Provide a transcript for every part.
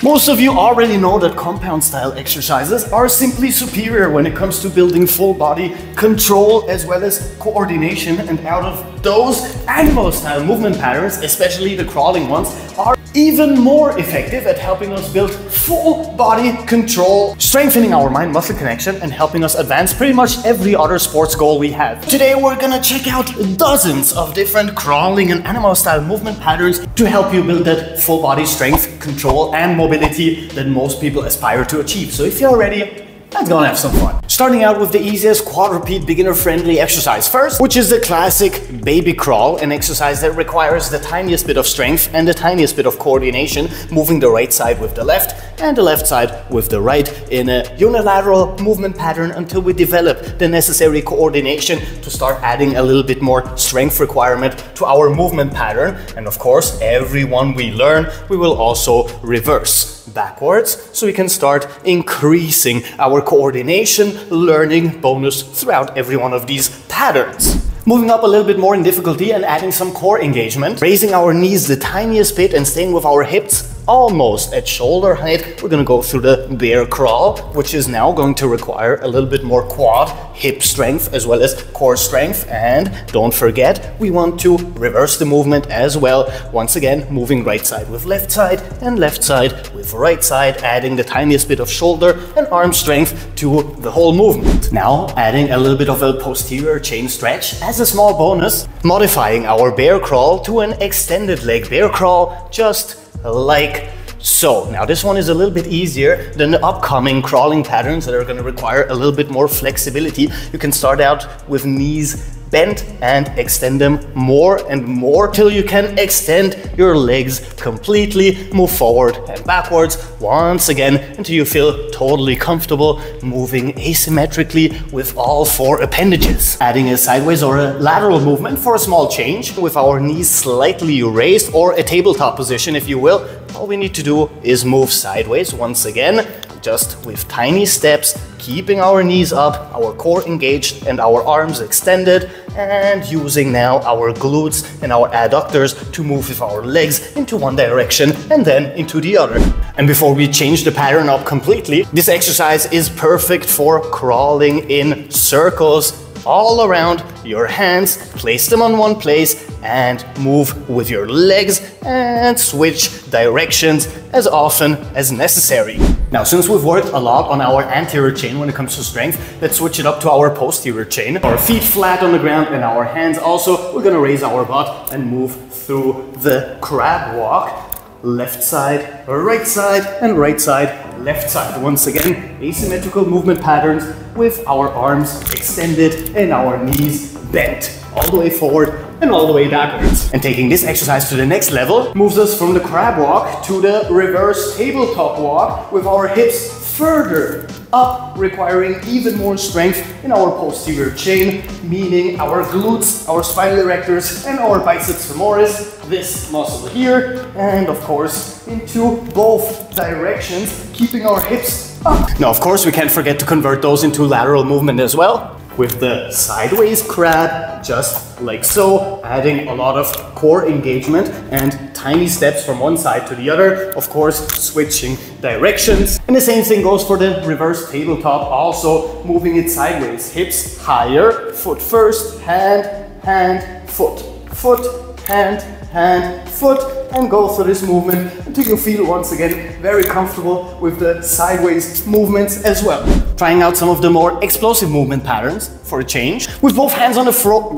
Most of you already know that compound style exercises are simply superior when it comes to building full body control as well as coordination, and out of those, animal style movement patterns, especially the crawling ones, are even more effective at helping us build full body control, strengthening our mind-muscle connection and helping us advance pretty much every other sports goal we have. Today we're gonna check out dozens of different crawling and animal style movement patterns to help you build that full body strength, control and mobility that most people aspire to achieve. So if you're ready, let's go and have some fun. Starting out with the easiest quadruped beginner-friendly exercise first, which is the classic baby crawl, an exercise that requires the tiniest bit of strength and the tiniest bit of coordination, moving the right side with the left and the left side with the right in a unilateral movement pattern until we develop the necessary coordination to start adding a little bit more strength requirement to our movement pattern. And of course, every one we learn, we will also reverse backwards, so we can start increasing our coordination learning bonus throughout every one of these patterns. Moving up a little bit more in difficulty and adding some core engagement, raising our knees the tiniest bit and staying with our hips almost at shoulder height, we're gonna go through the bear crawl, which is now going to require a little bit more quad, hip strength as well as core strength. And don't forget, we want to reverse the movement as well. Once again, moving right side with left side and left side with right side, adding the tiniest bit of shoulder and arm strength to the whole movement. Now adding a little bit of a posterior chain stretch as a small bonus, modifying our bear crawl to an extended leg bear crawl, just like so. Now this one is a little bit easier than the upcoming crawling patterns that are going to require a little bit more flexibility. You can start out with knees bent and extend them more and more till you can extend your legs completely, move forward and backwards once again until you feel totally comfortable moving asymmetrically with all four appendages. Adding a sideways or a lateral movement for a small change with our knees slightly raised, or a tabletop position if you will. All we need to do is move sideways once again, just with tiny steps, keeping our knees up, our core engaged and our arms extended, and using now our glutes and our adductors to move with our legs into one direction and then into the other. And before we change the pattern up completely, this exercise is perfect for crawling in circles all around your hands. Place them on one place and move with your legs and switch directions as often as necessary. Now, since we've worked a lot on our anterior chain when it comes to strength, let's switch it up to our posterior chain. Our feet flat on the ground and our hands also. We're gonna raise our butt and move through the crab walk. Left side, right side, and right side, left side. Once again, asymmetrical movement patterns with our arms extended and our knees bent all the way forward and all the way backwards. And taking this exercise to the next level moves us from the crab walk to the reverse tabletop walk with our hips further up, requiring even more strength in our posterior chain, meaning our glutes, our spinal erectors, and our biceps femoris, this muscle here, and of course into both directions, keeping our hips up. Now, of course, we can't forget to convert those into lateral movement as well, with the sideways crab, just like so, adding a lot of core engagement and tiny steps from one side to the other, of course, switching directions. And the same thing goes for the reverse tabletop, also moving it sideways, hips higher, foot first, hand, hand, foot, foot, hand, hand, foot, and go through this movement until you feel once again very comfortable with the sideways movements as well. Trying out some of the more explosive movement patterns for a change. With both hands on the floor,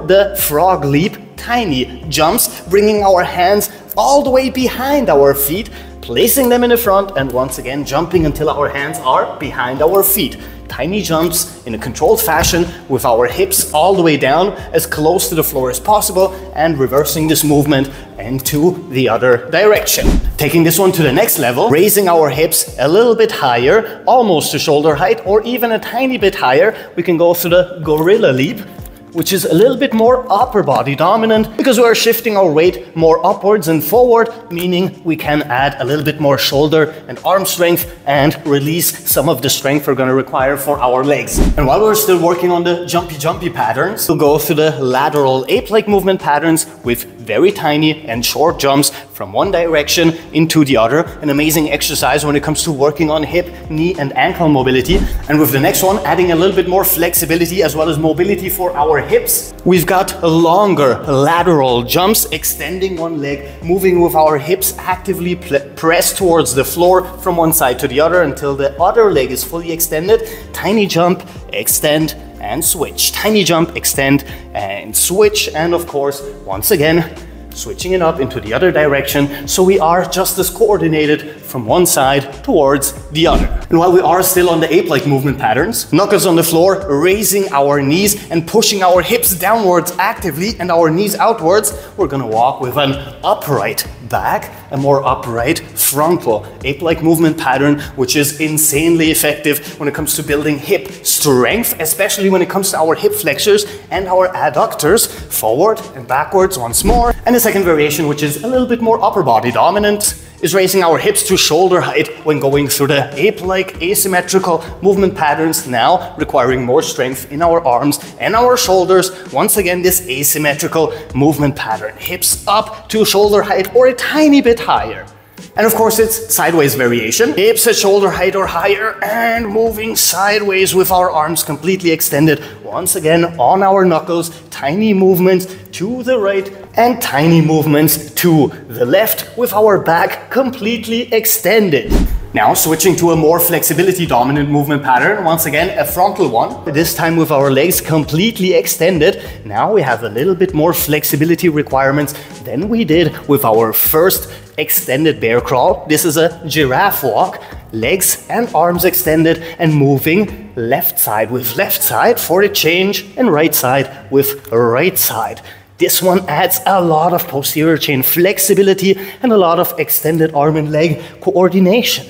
the frog leap, tiny jumps, bringing our hands all the way behind our feet, placing them in the front, and once again jumping until our hands are behind our feet. Tiny jumps in a controlled fashion with our hips all the way down as close to the floor as possible, and reversing this movement into the other direction. Taking this one to the next level, raising our hips a little bit higher, almost to shoulder height or even a tiny bit higher, we can go through the gorilla leap, which is a little bit more upper body dominant because we are shifting our weight more upwards and forward, meaning we can add a little bit more shoulder and arm strength and release some of the strength we're going to require for our legs. And while we're still working on the jumpy patterns, we'll go through the lateral ape-like movement patterns with very tiny and short jumps from one direction into the other. An amazing exercise when it comes to working on hip, knee and ankle mobility. And with the next one, adding a little bit more flexibility as well as mobility for our hips. We've got longer lateral jumps, extending one leg, moving with our hips actively pressed towards the floor from one side to the other until the other leg is fully extended. Tiny jump, extend and switch. Tiny jump, extend and switch. And of course, once again, switching it up into the other direction, so we are just as coordinated from one side towards the other. And while we are still on the ape-like movement patterns, knuckles on the floor, raising our knees and pushing our hips downwards actively and our knees outwards, we're gonna walk with an upright back, a more upright frontal ape-like movement pattern, which is insanely effective when it comes to building hip strength, especially when it comes to our hip flexors and our adductors, forward and backwards once more. And the second variation, which is a little bit more upper body dominant, is raising our hips to shoulder height when going through the ape-like asymmetrical movement patterns, now requiring more strength in our arms and our shoulders. Once again, this asymmetrical movement pattern, hips up to shoulder height or a tiny bit higher. And of course, it's sideways variation, hips at shoulder height or higher and moving sideways with our arms completely extended. Once again, on our knuckles, tiny movements to the right and tiny movements to the left with our back completely extended. Now switching to a more flexibility dominant movement pattern, once again a frontal one, this time with our legs completely extended. Now we have a little bit more flexibility requirements than we did with our first extended bear crawl. This is a giraffe walk, legs and arms extended and moving left side with left side for the change and right side with right side. This one adds a lot of posterior chain flexibility and a lot of extended arm and leg coordination.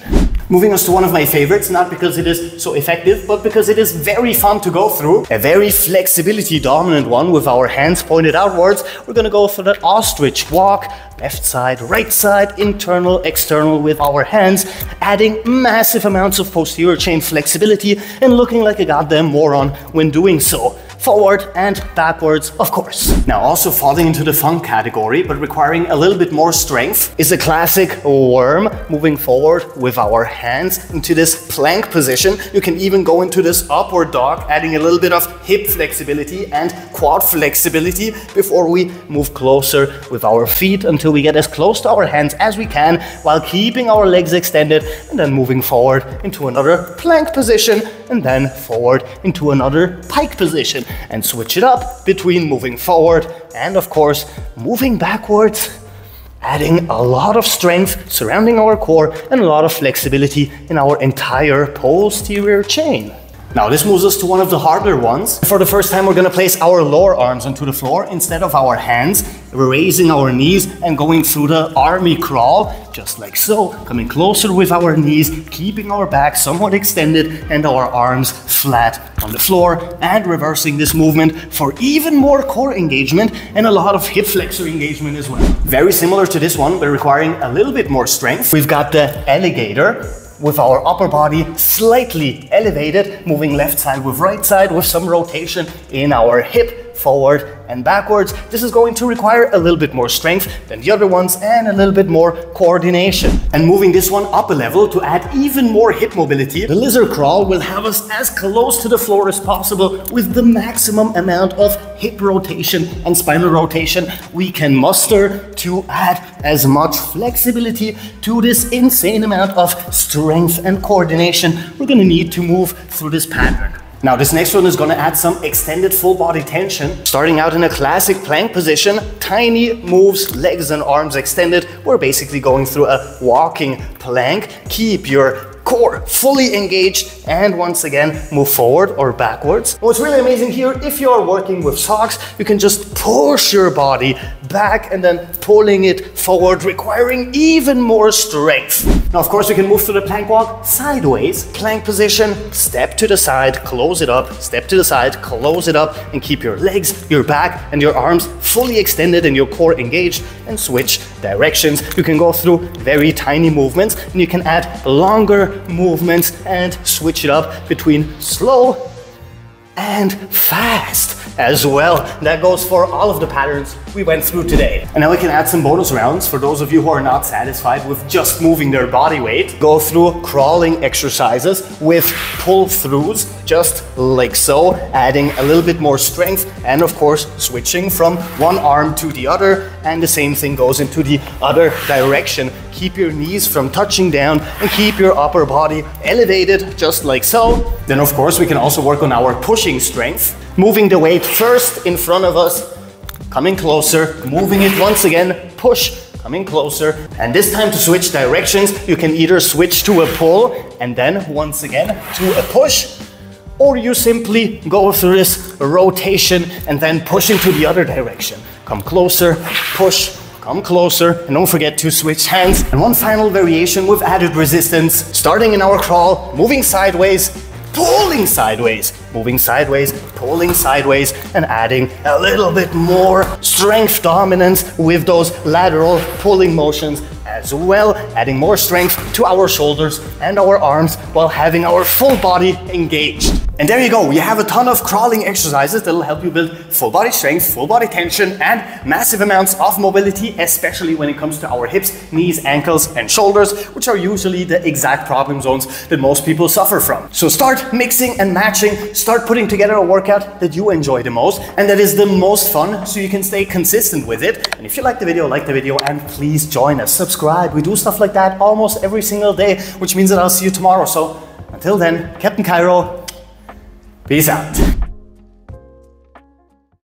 Moving us to one of my favorites, not because it is so effective, but because it is very fun to go through. A very flexibility dominant one with our hands pointed outwards. We're gonna go for that ostrich walk, left side, right side, internal, external with our hands, adding massive amounts of posterior chain flexibility and looking like a goddamn moron when doing so. Forward and backwards, of course. Now, also falling into the fun category, but requiring a little bit more strength, is a classic worm, moving forward with our hands into this plank position. You can even go into this upward dog, adding a little bit of hip flexibility and quad flexibility before we move closer with our feet until we get as close to our hands as we can while keeping our legs extended, and then moving forward into another plank position and then forward into another pike position. And switch it up between moving forward and of course moving backwards, adding a lot of strength surrounding our core and a lot of flexibility in our entire posterior chain. Now this moves us to one of the harder ones. For the first time, we're gonna place our lower arms onto the floor instead of our hands. We're raising our knees and going through the army crawl, just like so, coming closer with our knees, keeping our back somewhat extended and our arms flat on the floor, and reversing this movement for even more core engagement and a lot of hip flexor engagement as well. Very similar to this one, but requiring a little bit more strength. We've got the alligator, with our upper body slightly elevated, moving left side with right side with some rotation in our hip, forward and backwards. This is going to require a little bit more strength than the other ones and a little bit more coordination. And moving this one up a level to add even more hip mobility, the lizard crawl will have us as close to the floor as possible with the maximum amount of hip rotation and spinal rotation we can muster to add as much flexibility to this insane amount of strength and coordination we're gonna need to move through this pattern. Now this next one is gonna add some extended full body tension. Starting out in a classic plank position, tiny moves, legs and arms extended. We're basically going through a walking plank. Keep your core fully engaged and once again move forward or backwards. What's really amazing here, if you're working with socks, you can just push your body back and then pulling it forward, requiring even more strength. Now of course we can move through the plank walk sideways, plank position, step to the side, close it up, step to the side, close it up, and keep your legs, your back and your arms fully extended and your core engaged, and switch directions. You can go through very tiny movements and you can add longer movements and switch it up between slow and fast as well. That goes for all of the patterns we went through today. And now we can add some bonus rounds for those of you who are not satisfied with just moving their body weight. Go through crawling exercises with pull-throughs, just like so, adding a little bit more strength, and of course switching from one arm to the other, and the same thing goes into the other direction. Keep your knees from touching down and keep your upper body elevated, just like so. Then of course we can also work on our pushing strength, moving the weight first in front of us, coming closer, moving it once again, push, coming closer, and this time to switch directions, you can either switch to a pull and then once again to a push, or you simply go through this rotation and then push into the other direction. Come closer, push, come closer, and don't forget to switch hands. And one final variation with added resistance, starting in our crawl, moving sideways, pulling sideways, moving sideways, pulling sideways, and adding a little bit more strength dominance with those lateral pulling motions as well, adding more strength to our shoulders and our arms while having our full body engaged. And there you go, you have a ton of crawling exercises that'll help you build full body strength, full body tension, and massive amounts of mobility, especially when it comes to our hips, knees, ankles, and shoulders, which are usually the exact problem zones that most people suffer from. So start mixing and matching, start putting together a workout that you enjoy the most and that is the most fun, so you can stay consistent with it. And if you like the video, and please join us, subscribe. We do stuff like that almost every single day, which means that I'll see you tomorrow. So until then, Captain Cairo, peace out.